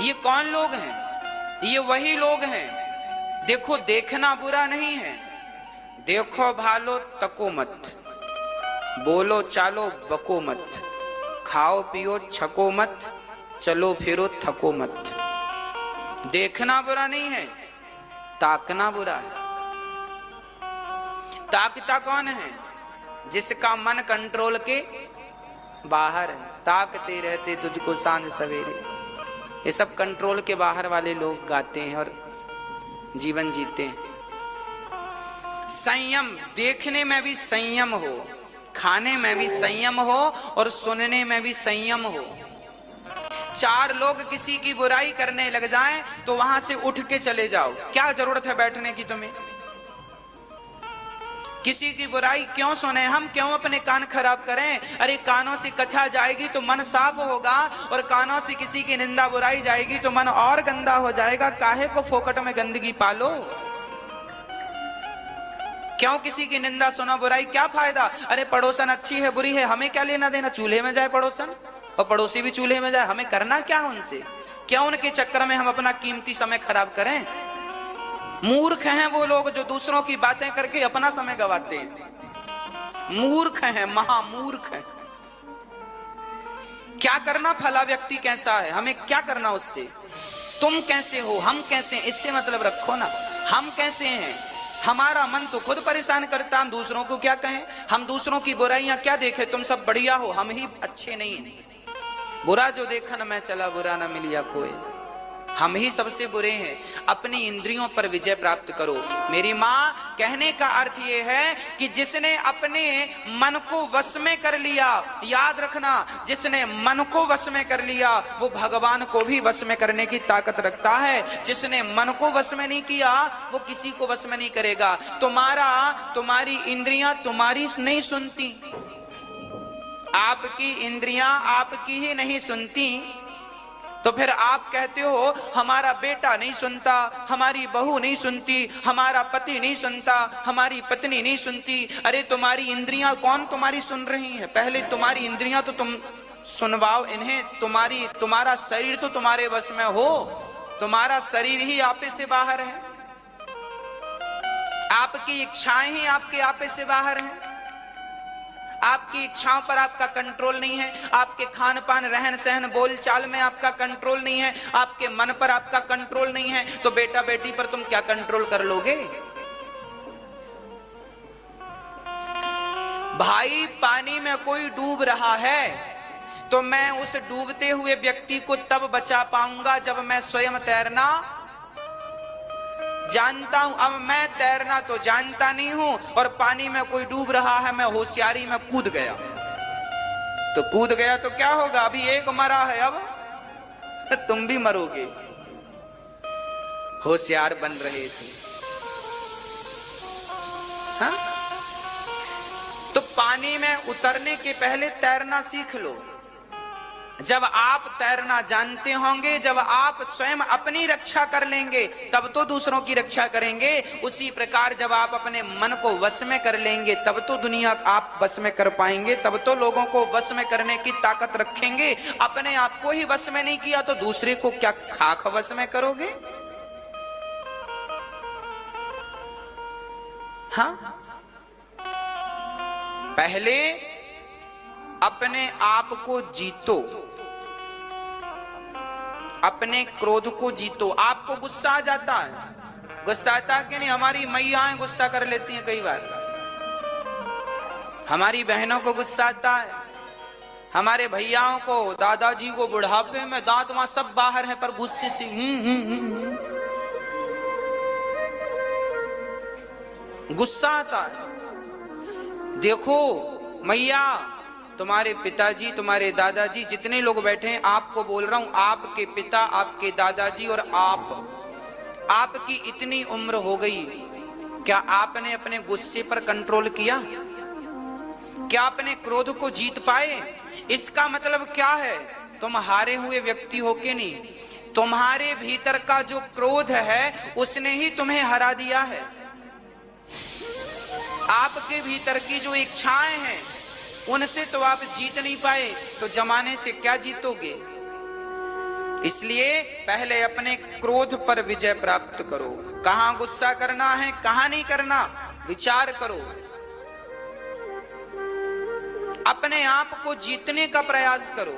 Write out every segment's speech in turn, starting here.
ये कौन लोग हैं? ये वही लोग हैं। देखो, देखना बुरा नहीं है, देखो भालो तको मत, बोलो चालो बको मत, खाओ पियो छको मत, चलो फिरो थको मत। देखना बुरा नहीं है, ताकना बुरा है। ताकता कौन है? जिसका मन कंट्रोल के बाहर है। ताकते रहते तुझको सांझ सवेरे, ये सब कंट्रोल के बाहर वाले लोग गाते हैं और जीवन जीते हैं। संयम, देखने में भी संयम हो, खाने में भी संयम हो और सुनने में भी संयम हो। चार लोग किसी की बुराई करने लग जाएं तो वहां से उठ के चले जाओ। क्या जरूरत है बैठने की तुम्हें? किसी की बुराई क्यों सुने हम? क्यों अपने कान खराब करें? अरे कानों से कथा जाएगी तो मन साफ होगा, और कानों से किसी की निंदा बुराई जाएगी तो मन और गंदा हो जाएगा। काहे को फोकट में गंदगी पालो? क्यों किसी की निंदा सुनो, बुराई? क्या फायदा? अरे पड़ोसन अच्छी है बुरी है, हमें क्या लेना देना? चूल्हे में जाए पड़ोसन और पड़ोसी भी चूल्हे में जाए, हमें करना क्या उनसे? क्यों उनके चक्कर में हम अपना कीमती समय खराब करें? मूर्ख हैं वो लोग जो दूसरों की बातें करके अपना समय गवाते हैं। मूर्ख हैं, महामूर्ख हैं। क्या करना फला व्यक्ति कैसा है, हमें क्या करना उससे? तुम कैसे हो, हम कैसे हैं, इससे मतलब रखो ना। हम कैसे हैं? हमारा मन तो खुद परेशान करता, हम दूसरों को क्या कहें? हम दूसरों की बुराइयां क्या देखें? तुम सब बढ़िया हो, हम ही अच्छे नहीं हैं। बुरा जो देखा न मैं चला, बुरा न मिलिया कोई, हम ही सबसे बुरे हैं। अपनी इंद्रियों पर विजय प्राप्त करो। मेरी माँ, कहने का अर्थ यह है कि जिसने अपने मन को वश में कर लिया, याद रखना, जिसने मन को वश में कर लिया वो भगवान को भी वश में करने की ताकत रखता है। जिसने मन को वश में नहीं किया वो किसी को वश में नहीं करेगा। तुम्हारी इंद्रियां तुम्हारी नहीं सुनती, आपकी इंद्रियां आपकी ही नहीं सुनती, तो फिर आप कहते हो हमारा बेटा नहीं सुनता, हमारी बहू नहीं सुनती, हमारा पति नहीं सुनता, हमारी पत्नी नहीं सुनती। अरे तुम्हारी इंद्रियां कौन तुम्हारी सुन रही है? पहले तुम्हारी इंद्रियां तो तुम सुनवाओ इन्हें। तुम्हारा शरीर तो तुम्हारे वश में हो, तुम्हारा शरीर ही आपे से बाहर है, आपकी इच्छाएं ही आपके आपे से बाहर हैं। आपकी इच्छाओं पर आपका कंट्रोल नहीं है, आपके खान पान रहन सहन बोल चाल में आपका कंट्रोल नहीं है, आपके मन पर आपका कंट्रोल नहीं है, तो बेटा बेटी पर तुम क्या कंट्रोल कर लोगे? भाई, पानी में कोई डूब रहा है तो मैं उस डूबते हुए व्यक्ति को तब बचा पाऊंगा जब मैं स्वयं तैरना जानता हूं। अब मैं तैरना तो जानता नहीं हूं और पानी में कोई डूब रहा है, मैं होशियारी में कूद गया तो क्या होगा? अभी एक मरा है, अब तुम भी मरोगे। होशियार बन रहे थे, हाँ? तो पानी में उतरने के पहले तैरना सीख लो। जब आप तैरना जानते होंगे, जब आप स्वयं अपनी रक्षा कर लेंगे, तब तो दूसरों की रक्षा करेंगे। उसी प्रकार जब आप अपने मन को वश में कर लेंगे, तब तो दुनिया आप वश में कर पाएंगे, तब तो लोगों को वश में करने की ताकत रखेंगे। अपने आप को ही वश में नहीं किया तो दूसरे को क्या खाक वश में करोगे? हाँ, पहले अपने आप को जीतो, अपने क्रोध को जीतो। आपको गुस्सा आ जाता है, गुस्सा आता कि नहीं? हमारी मैयाएं गुस्सा कर लेती हैं कई बार, हमारी बहनों को गुस्सा आता है, हमारे भैयाओं को, दादाजी को बुढ़ापे में दांत वहां सब बाहर है पर गुस्से से गुस्सा आता है। देखो मैया, तुम्हारे पिताजी, तुम्हारे दादाजी, जितने लोग बैठे हैं, आपको बोल रहा हूं, आपके पिता, आपके दादाजी और आपकी इतनी उम्र हो गई, क्या आपने अपने गुस्से पर कंट्रोल किया? क्या अपने क्रोध को जीत पाए? इसका मतलब क्या है? तुम हारे हुए व्यक्ति हो के नहीं, तुम्हारे भीतर का जो क्रोध है उसने ही तुम्हें हरा दिया है। आपके भीतर की जो इच्छाएं हैं उनसे तो आप जीत नहीं पाए, तो जमाने से क्या जीतोगे? इसलिए पहले अपने क्रोध पर विजय प्राप्त करो। कहां गुस्सा करना है, कहां नहीं करना, विचार करो। अपने आप को जीतने का प्रयास करो,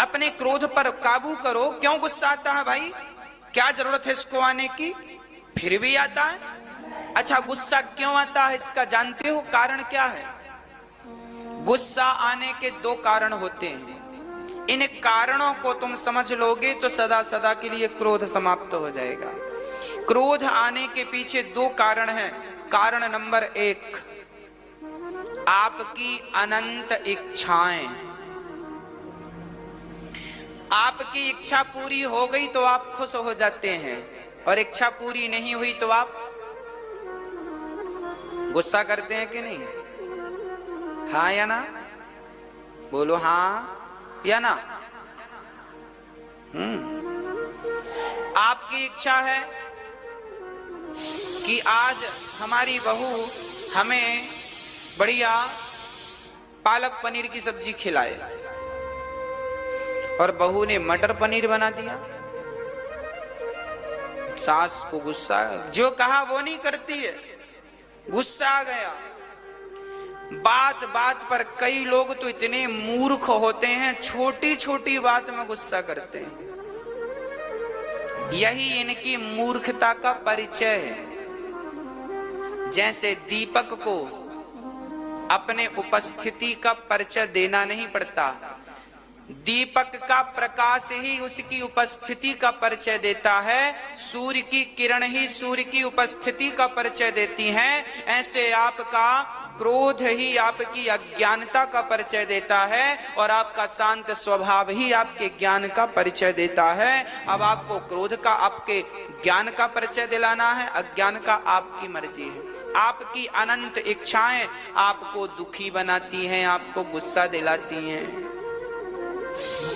अपने क्रोध पर काबू करो। क्यों गुस्सा आता है भाई, क्या जरूरत है इसको आने की, फिर भी आता है। अच्छा, गुस्सा क्यों आता है इसका जानते हो, कारण क्या है? गुस्सा आने के दो कारण होते हैं। इन कारणों को तुम समझ लोगे तो सदा सदा के लिए क्रोध समाप्त हो जाएगा। क्रोध आने के पीछे दो कारण हैं। कारण नंबर 1, आपकी अनंत इच्छाएं। आपकी इच्छा पूरी हो गई तो आप खुश हो जाते हैं, और इच्छा पूरी नहीं हुई तो आप गुस्सा करते हैं कि नहीं? हाँ या ना? बोलो हाँ या ना। आपकी इच्छा है कि आज हमारी बहू हमें बढ़िया पालक पनीर की सब्जी खिलाए, और बहू ने मटर पनीर बना दिया। सास को गुस्सा, जो कहा वो नहीं करती है, गुस्सा आ गया। बात बात पर कई लोग तो इतने मूर्ख होते हैं, छोटी छोटी बात में गुस्सा करते हैं। यही इनकी मूर्खता का परिचय है। जैसे दीपक को अपने उपस्थिति का परिचय देना नहीं पड़ता, दीपक का प्रकाश ही उसकी उपस्थिति का परिचय देता है, सूर्य की किरण ही सूर्य की उपस्थिति का परिचय देती हैं। ऐसे आपका क्रोध ही आपकी अज्ञानता का परिचय देता है, और आपका शांत स्वभाव ही आपके ज्ञान का परिचय देता है। अब आपको क्रोध का आपके ज्ञान का परिचय दिलाना है, अज्ञान का आपकी मर्जी है। आपकी अनंत इच्छाएं आपको दुखी बनाती हैं, आपको गुस्सा दिलाती हैं।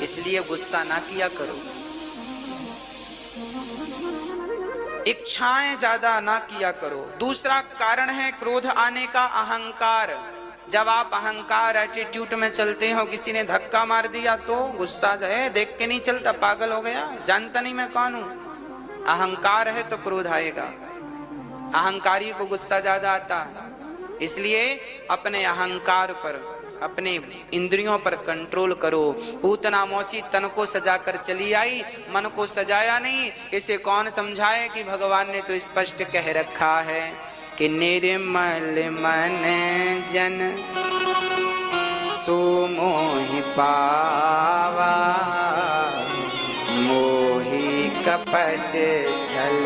इसलिए गुस्सा ना किया करो, इच्छाएं ज्यादा ना किया करो। दूसरा कारण है क्रोध आने का अहंकार। जब आप अहंकार एटीट्यूड में चलते हो, किसी ने धक्का मार दिया तो गुस्सा जाए, देख के नहीं चलता, पागल हो गया, जानता नहीं मैं कौन हूं। अहंकार है तो क्रोध आएगा, अहंकारी को गुस्सा ज्यादा आता है। इसलिए अपने अहंकार पर, अपने इंद्रियों पर कंट्रोल करो। पूतना मौसी तन को सजा कर चली आई, मन को सजाया नहीं। इसे कौन समझाए कि भगवान ने तो स्पष्ट कह रखा है कि निर्मल मन जन सो मोहि पावा, मोहि कपट छल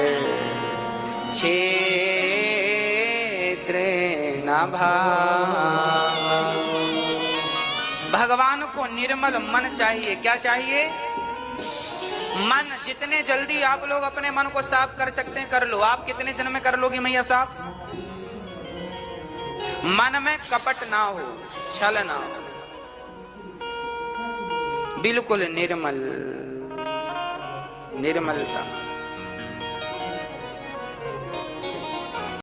छेद्र न भावा। भगवान को निर्मल मन चाहिए। क्या चाहिए? मन। जितने जल्दी आप लोग अपने मन को साफ कर सकते हैं कर लो। आप कितने दिन में कर लोगी मैया साफ? मन में कपट ना हो, छल ना हो, बिल्कुल निर्मल, निर्मलता।